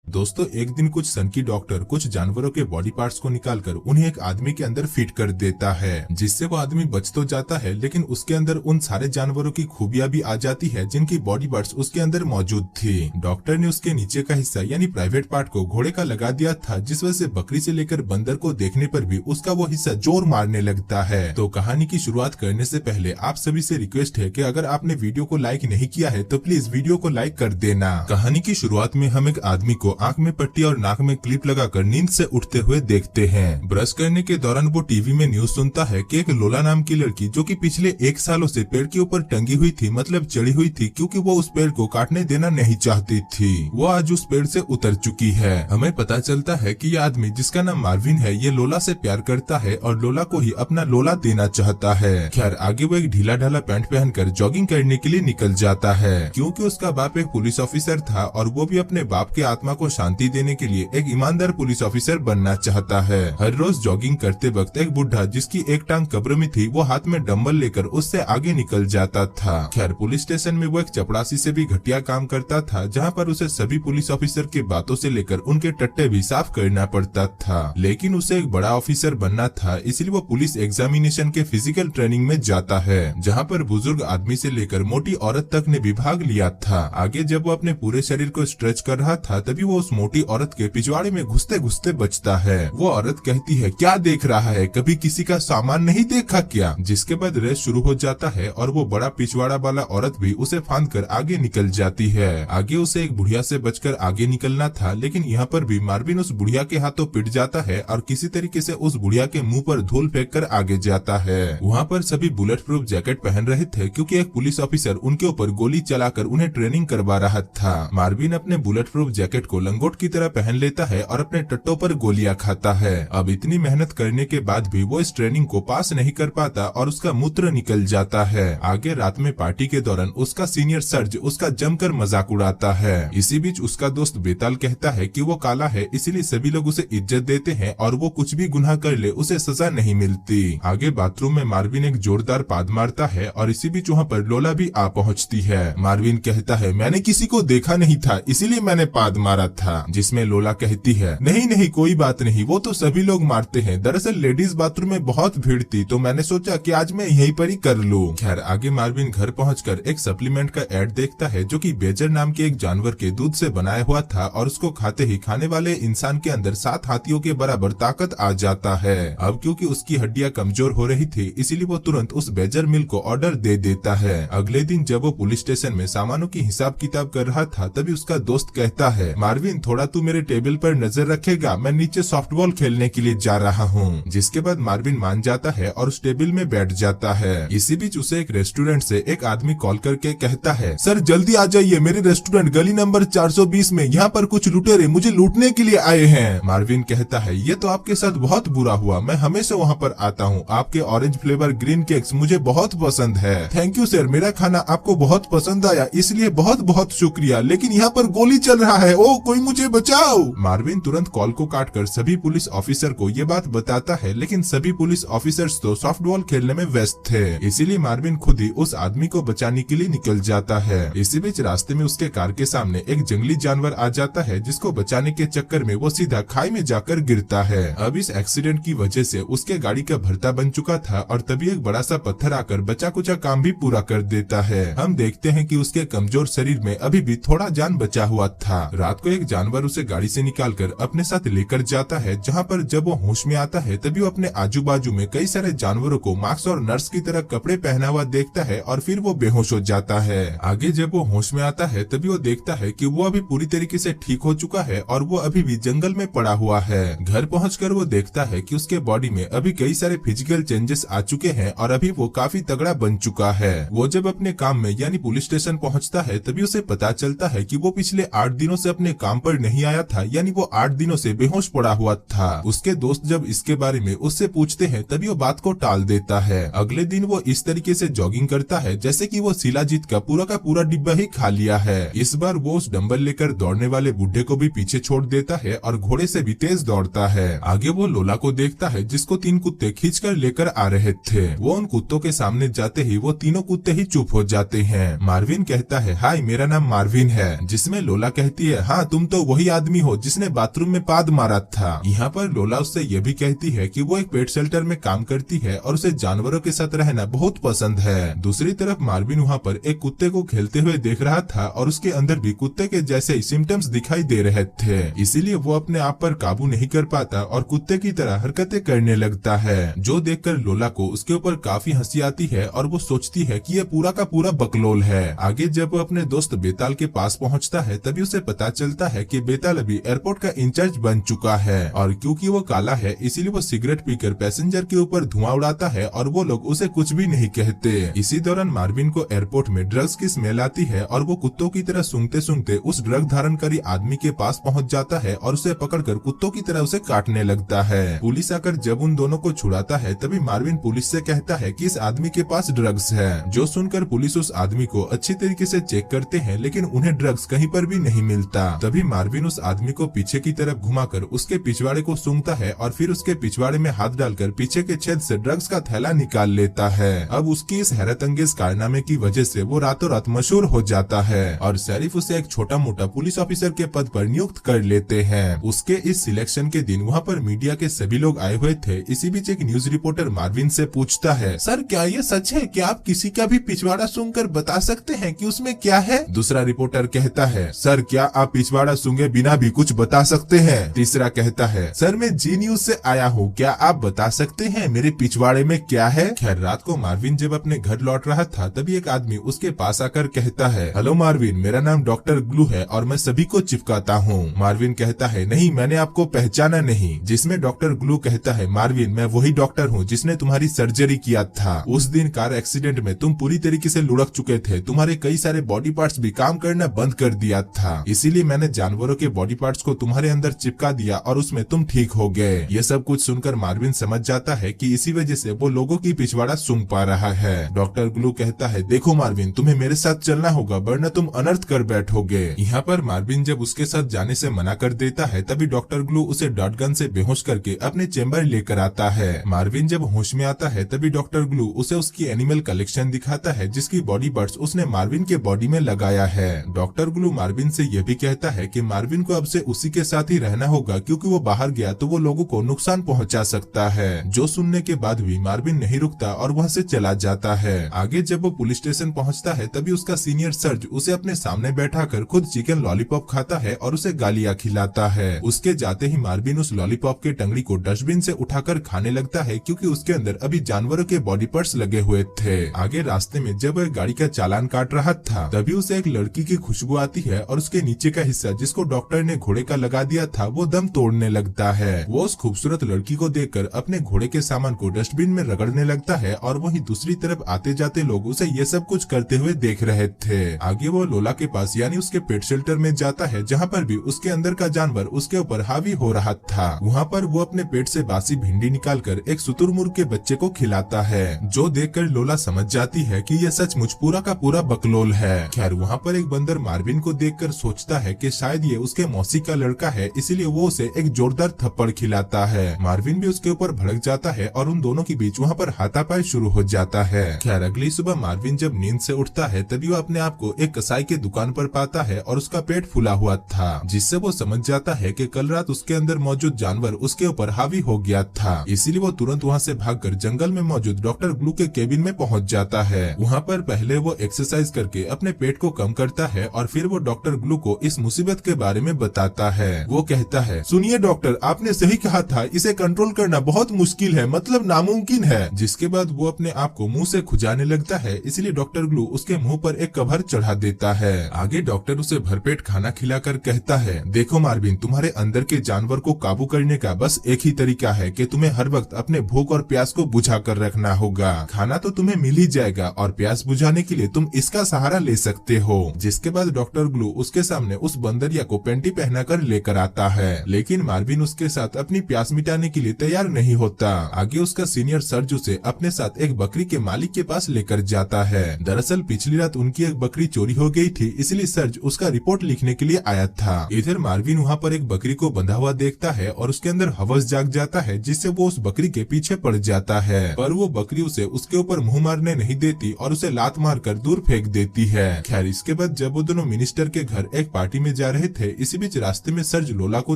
दोस्तों, एक दिन कुछ सनकी डॉक्टर कुछ जानवरों के बॉडी पार्ट्स को निकालकर उन्हें एक आदमी के अंदर फिट कर देता है, जिससे वो आदमी बच तो जाता है, लेकिन उसके अंदर उन सारे जानवरों की खूबियां भी आ जाती है जिनकी बॉडी पार्ट्स उसके अंदर मौजूद थी। डॉक्टर ने उसके नीचे का हिस्सा यानी प्राइवेट पार्ट को घोड़े का लगा दिया था, जिस वजह से बकरी से लेकर बंदर को देखने पर भी उसका वो हिस्सा जोर मारने लगता है। तो कहानी की शुरुआत करने से पहले आप सभी से रिक्वेस्ट है कि अगर आपने वीडियो को लाइक नहीं किया है तो प्लीज वीडियो को लाइक कर देना। कहानी की शुरुआत में हम एक आदमी को आंख में पट्टी और नाक में क्लिप लगाकर नींद से उठते हुए देखते हैं। ब्रश करने के दौरान वो टीवी में न्यूज सुनता है कि एक लोला नाम की लड़की जो कि पिछले 1 सालों से पेड़ के ऊपर टंगी हुई थी, मतलब चढ़ी हुई थी, क्योंकि वो उस पेड़ को काटने देना नहीं चाहती थी, वो आज उस पेड़ से उतर चुकी है। हमें पता चलता है कि यह आदमी जिसका नाम मार्विन है, ये लोला से प्यार करता है और लोला को ही अपना लोला देना चाहता है। खैर, आगे वो एक ढीला ढाला पैंट पहनकर जॉगिंग करने के लिए निकल जाता है, क्योंकि उसका बाप एक पुलिस ऑफिसर था और वो भी अपने बाप के आत्मा को शांति देने के लिए एक ईमानदार पुलिस ऑफिसर बनना चाहता है। हर रोज जॉगिंग करते वक्त एक बुढ़ा जिसकी एक टांग कब्र में थी, वो हाथ में डंबल लेकर उससे आगे निकल जाता था। खैर, पुलिस स्टेशन में वो एक चपरासी से भी घटिया काम करता था, जहाँ पर उसे सभी पुलिस ऑफिसर के बातों से लेकर उनके टट्टे भी साफ करना पड़ता था। लेकिन उसे एक बड़ा ऑफिसर बनना था, इसलिए वो पुलिस एग्जामिनेशन के फिजिकल ट्रेनिंग में जाता है, जहाँ पर बुजुर्ग आदमी से लेकर मोटी औरत तक ने भी भाग लिया था। आगे जब वो अपने पूरे शरीर को स्ट्रेच कर रहा था, तभी वो उस मोटी औरत के पिछवाड़े में घुसते घुसते बचता है। वो औरत कहती है, क्या देख रहा है, कभी किसी का सामान नहीं देखा क्या? जिसके बाद रेस शुरू हो जाता है और वो बड़ा पिछवाड़ा वाला औरत भी उसे फांद कर आगे निकल जाती है। आगे उसे एक बुढ़िया से बचकर आगे निकलना था, लेकिन यहाँ पर भी मार्विन उस बुढ़िया के हाथों पिट जाता है और किसी तरीके से उस बुढ़िया के मुंह पर धूल फेंक कर आगे जाता है। वहाँ पर सभी बुलेट प्रूफ जैकेट पहन रहे थे, क्योंकि एक पुलिस ऑफिसर उनके ऊपर गोली चलाकर उन्हें ट्रेनिंग करवा रहा था। मार्विन अपने बुलेट प्रूफ जैकेट को लंगोट की तरह पहन लेता है और अपने टट्टों पर गोलियां खाता है। अब इतनी मेहनत करने के बाद भी वो इस ट्रेनिंग को पास नहीं कर पाता और उसका मूत्र निकल जाता है। आगे रात में पार्टी के दौरान उसका सीनियर सर्ज उसका जमकर मजाक उड़ाता है। इसी बीच उसका दोस्त बेताल कहता है कि वो काला है, इसीलिए सभी लोग उसे इज्जत देते हैं और वो कुछ भी गुनाह कर ले उसे सजा नहीं मिलती। आगे बाथरूम में मार्विन एक जोरदार पाद मारता है और इसी बीच वहाँ पर लोला भी आ पहुँचती है। मार्विन कहता है, मैंने किसी को देखा नहीं था, इसीलिए मैंने पाद मारा था, जिसमें लोला कहती है, नहीं नहीं कोई बात नहीं, वो तो सभी लोग मारते हैं, दरअसल लेडीज बाथरूम में बहुत भीड़ थी तो मैंने सोचा कि आज मैं यहीं पर ही कर लूं। खैर, आगे मार्विन घर पहुंचकर एक सप्लीमेंट का एड देखता है जो कि बेजर नाम के एक जानवर के दूध से बनाया हुआ था और उसको खाते ही खाने वाले इंसान के अंदर 7 हाथियों के बराबर ताकत आ जाता है। अब क्योंकि उसकी हड्डियां कमजोर हो रही थी, इसीलिए वो तुरंत उस बेजर मिल को ऑर्डर दे देता है। अगले दिन जब वो पुलिस स्टेशन में सामानों की हिसाब किताब कर रहा था, तभी उसका दोस्त कहता है, मार्विन थोड़ा तू मेरे टेबल पर नजर रखेगा, मैं नीचे सॉफ्टबॉल खेलने के लिए जा रहा हूँ। जिसके बाद मार्विन मान जाता है और उस टेबल में बैठ जाता है। इसी बीच उसे एक रेस्टोरेंट से एक आदमी कॉल करके कहता है, सर जल्दी आ जाइए, मेरे रेस्टोरेंट गली नंबर 420 में, यहाँ पर कुछ लुटेरे मुझे लूटने के लिए आए हैं। मार्विन कहता है, ये तो आपके साथ बहुत बुरा हुआ, मैं हमेशा वहाँ पर आता हूँ, आपके ऑरेंज फ्लेवर ग्रीन केक्स मुझे बहुत पसंद है। थैंक यू सर, मेरा खाना आपको बहुत पसंद आया, इसलिए बहुत बहुत शुक्रिया, लेकिन यहाँ पर गोली चल रहा है, ओ कोई मुझे बचाओ। मार्विन तुरंत कॉल को काटकर सभी पुलिस ऑफिसर को ये बात बताता है, लेकिन सभी पुलिस ऑफिसर्स तो सॉफ्टबॉल खेलने में व्यस्त थे, इसीलिए मार्विन खुद ही उस आदमी को बचाने के लिए निकल जाता है। इसी बीच रास्ते में उसके कार के सामने एक जंगली जानवर आ जाता है, जिसको बचाने के चक्कर में वो सीधा खाई में जाकर गिरता है। अब इस एक्सीडेंट की वजह से उसके गाड़ी का भरता बन चुका था और तभी एक बड़ा सा पत्थर आकर बचा कुचा काम भी पूरा कर देता है। हम देखते हैं कि उसके कमजोर शरीर में अभी भी थोड़ा जान बचा हुआ था। रात को एक जानवर उसे गाड़ी से निकालकर अपने साथ लेकर जाता है, जहाँ पर जब वो होश में आता है तभी वो अपने आजू बाजू में कई सारे जानवरों को मास्क और नर्स की तरह कपड़े पहना हुआ देखता है और फिर वो बेहोश हो जाता है। आगे जब वो होश में आता है तभी वो देखता है कि वो अभी पूरी तरीके से ठीक हो चुका है और वो अभी भी जंगल में पड़ा हुआ है। घर पहुंचकर वो देखता है कि उसके बॉडी में अभी कई सारे फिजिकल चेंजेस आ चुके हैं और अभी वो काफी तगड़ा बन चुका है। वो जब अपने काम में यानी पुलिस स्टेशन पहुंचता है तभी उसे पता चलता है कि वो पिछले 8 दिनों से अपने काम पर नहीं आया था, यानी वो 8 दिनों से बेहोश पड़ा हुआ था। उसके दोस्त जब इसके बारे में उससे पूछते हैं तभी वो बात को टाल देता है। अगले दिन वो इस तरीके से जॉगिंग करता है जैसे कि वो शिलाजीत का पूरा डिब्बा ही खा लिया है। इस बार वो उस डंबल लेकर दौड़ने वाले बुढ़े को भी पीछे छोड़ देता है और घोड़े से भी तेज दौड़ता है। आगे वो लोला को देखता है जिसको 3 कुत्ते खींचकर लेकर आ रहे थे। वो उन कुत्तों के सामने जाते ही वो तीनों कुत्ते ही चुप हो जाते हैं। मार्विन कहता है, हाय मेरा नाम मार्विन है, जिसमें लोला कहती है, हाँ तुम तुम तो वही आदमी हो जिसने बाथरूम में पाद मारा था। यहाँ पर लोला उससे ये भी कहती है कि वो एक पेट शेल्टर में काम करती है और उसे जानवरों के साथ रहना बहुत पसंद है। दूसरी तरफ मार्विन वहाँ पर एक कुत्ते को खेलते हुए देख रहा था और उसके अंदर भी कुत्ते के जैसे ही सिम्टम्स दिखाई दे रहे थे, इसीलिए वो अपने आप पर काबू नहीं कर पाता और कुत्ते की तरह हरकतें करने लगता है, जो देखकर लोला को उसके ऊपर काफी हंसी आती है और वो सोचती है कि ये पूरा का पूरा बकलोल है। आगे जब वो अपने दोस्त बेताल के पास पहुंचता है तभी उसे पता चलता है कि बेताल अभी एयरपोर्ट का इंचार्ज बन चुका है और क्योंकि वो काला है इसीलिए वो सिगरेट पीकर पैसेंजर के ऊपर धुआं उड़ाता है और वो लोग उसे कुछ भी नहीं कहते। इसी दौरान मार्विन को एयरपोर्ट में ड्रग्स की स्मेल आती है और वो कुत्तों की तरह सूंघते सूंघते उस ड्रग धारणकारी आदमी के पास पहुंच जाता है और उसे पकड़कर कुत्तों की तरह उसे काटने लगता है। पुलिस आकर जब उन दोनों को छुड़ाता है तभी मार्विन पुलिस से कहता है कि इस आदमी के पास ड्रग्स है। जो सुनकर पुलिस उस आदमी को अच्छी तरीके से चेक करते हैं लेकिन उन्हें ड्रग्स कहीं पर भी नहीं मिलता। तभी मार्विन उस आदमी को पीछे की तरफ घुमाकर उसके पिछवाड़े को सूंघता है और फिर उसके पिछवाड़े में हाथ डालकर पीछे के छेद से ड्रग्स का थैला निकाल लेता है। अब उसकी इस हैरत अंगेज कारनामे की वजह से वो रातों रात मशहूर हो जाता है और शरीफ उसे एक छोटा मोटा पुलिस ऑफिसर के पद पर नियुक्त कर लेते हैं। उसके इस सिलेक्शन के दिन वहाँ पर मीडिया के सभी लोग आए हुए थे। इसी बीच एक न्यूज रिपोर्टर मार्विन से पूछता है, सर क्या ये सच है? क्या आप किसी का भी पिछवाड़ा सूंघकर बता सकते हैं कि उसमें क्या है? दूसरा रिपोर्टर कहता है, सर क्या आप पिछवाड़ा सूंघे बिना भी कुछ बता सकते हैं? तीसरा कहता है, सर मैं जी न्यूज से आया हूँ, क्या आप बता सकते हैं मेरे पिछवाड़े में क्या है? खैर रात को मार्विन जब अपने घर लौट रहा था तभी एक आदमी उसके पास आकर कहता है, हेलो मार्विन, मेरा नाम डॉक्टर ग्लू है और मैं सभी को चिपकाता हूँ। मार्विन कहता है, नहीं मैंने आपको पहचाना नहीं। जिसमें डॉक्टर ग्लू कहता है, मार्विन मैं वही डॉक्टर हूँ जिसने तुम्हारी सर्जरी किया था। उस दिन कार एक्सीडेंट में तुम पूरी तरीके से लुढ़क चुके थे, तुम्हारे कई सारे बॉडी पार्ट्स भी काम करना बंद कर दिया था, इसीलिए मैंने जानवरों के बॉडी पार्ट्स को तुम्हारे अंदर चिपका दिया और उसमें तुम ठीक हो गए। ये सब कुछ सुनकर मार्विन समझ जाता है कि इसी वजह से वो लोगों की पिछवाड़ा सूंघ पा रहा है। डॉक्टर ग्लू कहता है, देखो मार्विन तुम्हें मेरे साथ चलना होगा वरना तुम अनर्थ कर बैठोगे। यहाँ पर मार्विन जब उसके साथ जाने से मना कर देता है तभी डॉक्टर ग्लू उसे डॉट गन से बेहोश करके अपने चेम्बर लेकर आता है। मार्विन जब होश में आता है तभी डॉक्टर ग्लू उसे उसकी एनिमल कलेक्शन दिखाता है जिसकी बॉडी पार्ट्स उसने मार्विन के बॉडी में लगाया है। डॉक्टर ग्लू मार्विन से यह भी कहता है कि मार्विन को अब से उसी के साथ ही रहना होगा क्योंकि वो बाहर गया तो वो लोगों को नुकसान पहुंचा सकता है। जो सुनने के बाद भी मार्विन नहीं रुकता और वहाँ से चला जाता है। आगे जब वो पुलिस स्टेशन पहुंचता है तभी उसका सीनियर सर्ज उसे अपने सामने बैठाकर खुद चिकन लॉलीपॉप खाता है और उसे गालियां खिलाता है। उसके जाते ही मार्विन उस लॉलीपॉप के टंगड़ी को डस्टबिन से उठाकर खाने लगता है क्योंकि उसके अंदर अभी जानवरों के बॉडी पार्ट्स लगे हुए थे। आगे रास्ते में जब वह गाड़ी का चालान काट रहा था तभी उसे एक लड़की की खुशबू आती है और उसके नीचे का हिस्सा जिसको डॉक्टर ने घोड़े का लगा दिया था वो दम तोड़ने लगता है। वो उस खूबसूरत लड़की को देखकर अपने घोड़े के सामान को डस्टबिन में रगड़ने लगता है और वहीं दूसरी तरफ आते जाते लोग उसे ये सब कुछ करते हुए देख रहे थे। आगे वो लोला के पास यानी उसके पेट शेल्टर में जाता है जहाँ पर भी उसके अंदर का जानवर उसके ऊपर हावी हो रहा था। वहाँ पर वो अपने पेट से बासी भिंडी निकालकर एक शुतुरमुर्ग के बच्चे को खिलाता है, जो देखकर लोला समझ जाती है कि यह सचमुच पूरा का पूरा बकलोल है। खैर वहाँ पर एक बंदर मार्विन को देखकर सोचता है कि शायद ये उसके मौसी का लड़का है, इसीलिए वो उसे एक जोरदार थप्पड़ खिलाता है। मार्विन भी उसके ऊपर भड़क जाता है और उन दोनों के बीच वहाँ पर हाथापाई शुरू हो जाता है। खैर अगली सुबह मार्विन जब नींद से उठता है तभी वो अपने आप को एक कसाई के दुकान पर पाता है और उसका पेट फूला हुआ था, जिससे वो समझ जाता है कि कल रात उसके अंदर मौजूद जानवर उसके ऊपर हावी हो गया था। इसीलिए वो तुरंत वहाँ से भागकर जंगल में मौजूद डॉक्टर ग्लू के केबिन में पहुँच जाता है। वहाँ पर पहले वो एक्सरसाइज करके अपने पेट को कम करता है और फिर वो डॉक्टर ग्लू को इस मुसीबत के बारे में बताता है। वो कहता है, सुनिए डॉक्टर, आपने सही कहा था, इसे कंट्रोल करना बहुत मुश्किल है, मतलब नामुमकिन है। जिसके बाद वो अपने आप को मुंह से खुजाने लगता है, इसलिए डॉक्टर ग्लू उसके मुंह पर एक कवर चढ़ा देता है। आगे डॉक्टर उसे भरपेट खाना खिलाकर कहता है, देखो मार्विन, तुम्हारे अंदर के जानवर को काबू करने का बस एक ही तरीका है कि तुम्हें हर वक्त अपने भूख और प्यास को बुझा कर रखना होगा। खाना तो तुम्हें मिल ही जाएगा और प्यास बुझाने के लिए तुम इसका सहारा ले सकते हो। जिसके बाद डॉक्टर ग्लू उसके सामने उस बंदरिया को पेंटी पहनाकर लेकर आता है, लेकिन मार्विन उसके साथ अपनी प्यास मिटाने के लिए तैयार नहीं होता। आगे उसका सीनियर सर्ज उसे अपने साथ एक बकरी के मालिक के पास लेकर जाता है। दरअसल पिछली रात उनकी एक बकरी चोरी हो गई थी, इसलिए सर्ज उसका रिपोर्ट लिखने के लिए आया था। इधर मार्विन वहाँ पर एक बकरी को बंधा हुआ देखता है और उसके अंदर हवस जाग जाता है, जिससे वो उस बकरी के पीछे पड़ जाता है, पर वो बकरी उसे उसके ऊपर मुंह मारने नहीं देती और उसे लात मारकर दूर फेंक देती है। खैर इसके बाद जब वो दोनों मिनिस्टर के घर एक पार्टी में जा जा रहे थे। इसी बीच रास्ते में सर्ज लोला को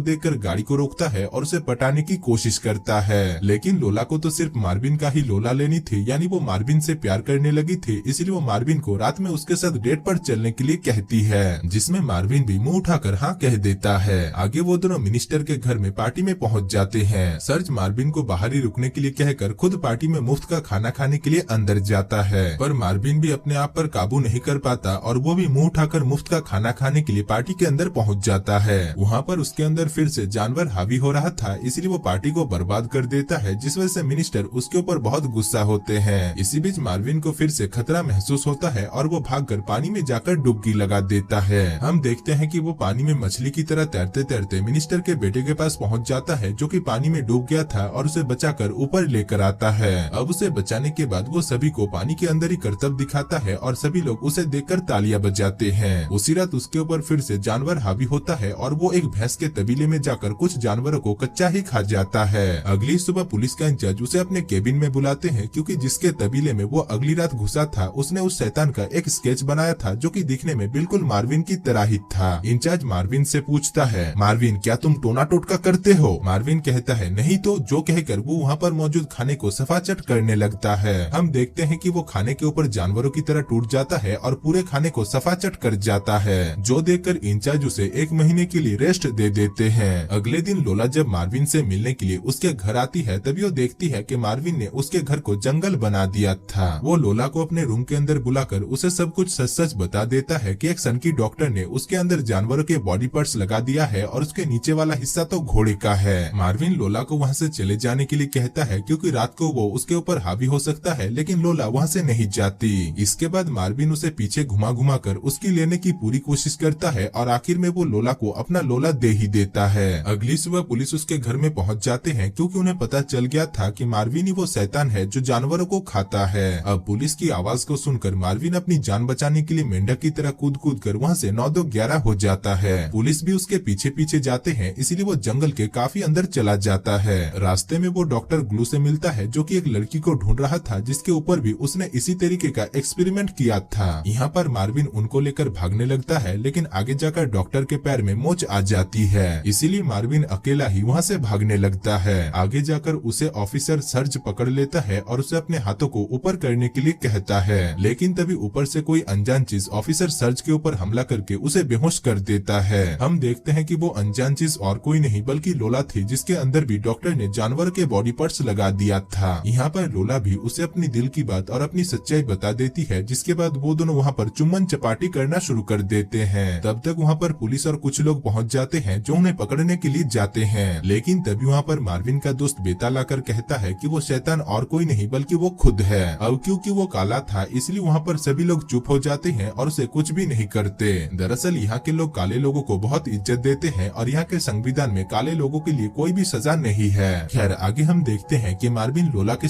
देखकर गाड़ी को रोकता है और उसे पटाने की कोशिश करता है, लेकिन लोला को तो सिर्फ मार्विन का ही लोला लेनी थी, यानी वो मार्विन से प्यार करने लगी थी। इसलिए वो मार्विन को रात में उसके साथ डेट पर चलने के लिए कहती है, जिसमें मार्विन भी मुंह उठाकर हाँ कह देता है। आगे वो दोनों मिनिस्टर के घर में पार्टी में पहुंच जाते हैं। सर्ज मार्विन को बाहर ही रुकने के लिए कहकर खुद पार्टी में मुफ्त का खाना खाने के लिए अंदर जाता है, पर मार्विन भी अपने आप पर काबू नहीं कर पाता और वो भी मुंह उठाकर मुफ्त का खाना खाने के लिए पार्टी के अंदर पहुंच जाता है। वहाँ पर उसके अंदर फिर से जानवर हावी हो रहा था, इसलिए वो पार्टी को बर्बाद कर देता है, जिस वजह से मिनिस्टर उसके ऊपर बहुत गुस्सा होते हैं। इसी बीच मार्विन को फिर से खतरा महसूस होता है और वो भागकर पानी में जाकर डुबकी लगा देता है। हम देखते हैं कि वो पानी में मछली की तरह तैरते तैरते मिनिस्टर के बेटे के पास पहुंच जाता है, जो कि पानी में डूब गया था, और उसे बचाकर ऊपर लेकर आता है। अब उसे बचाने के बाद वो सभी को पानी के अंदर ही करतब दिखाता है और सभी लोग उसे देखकर तालियां बजाते हैं। उसी रात उसके ऊपर फिर से जानवर हावी होता है और वो एक भैंस के तबीले में जाकर कुछ जानवरों को कच्चा ही खा जाता है। अगली सुबह पुलिस का इंचार्ज उसे अपने केबिन में बुलाते हैं, क्योंकि जिसके तबीले में वो अगली रात घुसा था उसने उस शैतान का एक स्केच बनाया था, जो कि दिखने में बिल्कुल मार्विन की तरह ही था। इंचार्ज मार्विन से पूछता है, मार्विन क्या तुम टोना टोटका करते हो? मार्विन कहता है नहीं तो, जो कहकर वो वहाँ पर मौजूद खाने को सफाचट करने लगता है। हम देखते हैं कि वो खाने के ऊपर जानवरों की तरह टूट जाता है और पूरे खाने को सफाचट कर जाता है, जो देखकर इंचार्ज उसे 1 महीने के लिए रेस्ट दे देते हैं। अगले दिन लोला जब मार्विन से मिलने के लिए उसके घर आती है, तभी वो देखती है कि मार्विन ने उसके घर को जंगल बना दिया था। वो लोला को अपने रूम के अंदर बुलाकर उसे सब कुछ सच सच बता देता है कि एक सनकी डॉक्टर ने उसके अंदर जानवरों के बॉडी पार्ट्स लगा दिया है और उसके नीचे वाला हिस्सा तो घोड़े का है। मार्विन लोला को वहाँ से चले जाने के लिए कहता है, क्योंकि रात को वो उसके ऊपर हावी हो सकता है, लेकिन लोला वहाँ से नहीं जाती। इसके बाद मार्विन उसे पीछे घुमा घुमा कर उसकी लेने की पूरी कोशिश करता है और आखिर में वो लोला को अपना लोला दे ही देता है। अगली सुबह पुलिस उसके घर में पहुंच जाते हैं, क्योंकि उन्हें पता चल गया था कि मार्विन ही वो शैतान है जो जानवरों को खाता है। अब पुलिस की आवाज को सुनकर मार्विन अपनी जान बचाने के लिए मेंढक की तरह कूद कूद कर वहाँ से 9-2-11 हो जाता है। पुलिस भी उसके पीछे पीछे जाते हैं, इसीलिए वो जंगल के काफी अंदर चला जाता है। रास्ते में वो डॉक्टर ग्लू से मिलता है, जो कि एक लड़की को ढूंढ रहा था, जिसके ऊपर भी उसने इसी तरीके का एक्सपेरिमेंट किया था। यहाँ पर मार्विन उनको लेकर भागने लगता है, लेकिन आगे जाकर डॉक्टर के पैर में मोच आ जाती है, इसीलिए मार्विन अकेला ही वहाँ से भागने लगता है। आगे जाकर उसे ऑफिसर सर्ज पकड़ लेता है और उसे अपने हाथों को ऊपर करने के लिए कहता है, लेकिन तभी ऊपर से कोई अनजान चीज ऑफिसर सर्ज के ऊपर हमला करके उसे बेहोश कर देता है। हम देखते हैं कि वो अनजान चीज और कोई नहीं बल्कि लोला थी, जिसके अंदर भी डॉक्टर ने जानवर के बॉडी पार्ट्स लगा दिया था। यहाँ पर लोला भी उसे अपनी दिल की बात और अपनी सच्चाई बता देती है, जिसके बाद वो दोनों वहाँ पर चुम्बन चपाटी करना शुरू कर देते हैं। तब तक वहाँ पर पुलिस और कुछ लोग पहुँच जाते हैं, जो उन्हें पकड़ने के लिए जाते हैं, लेकिन तभी वहाँ पर मार्विन का दोस्त बेताल आकर कहता है कि वो शैतान और कोई नहीं बल्कि वो खुद है। अब क्योंकि वो काला था, इसलिए वहाँ पर सभी लोग चुप हो जाते हैं और उसे कुछ भी नहीं करते। दरअसल यहाँ के लोग काले लोगों को बहुत इज्जत देते हैं और यहाँ के संविधान में काले लोगों के लिए कोई भी सजा नहीं है। खैर आगे हम देखते हैं कि मार्विन लोला के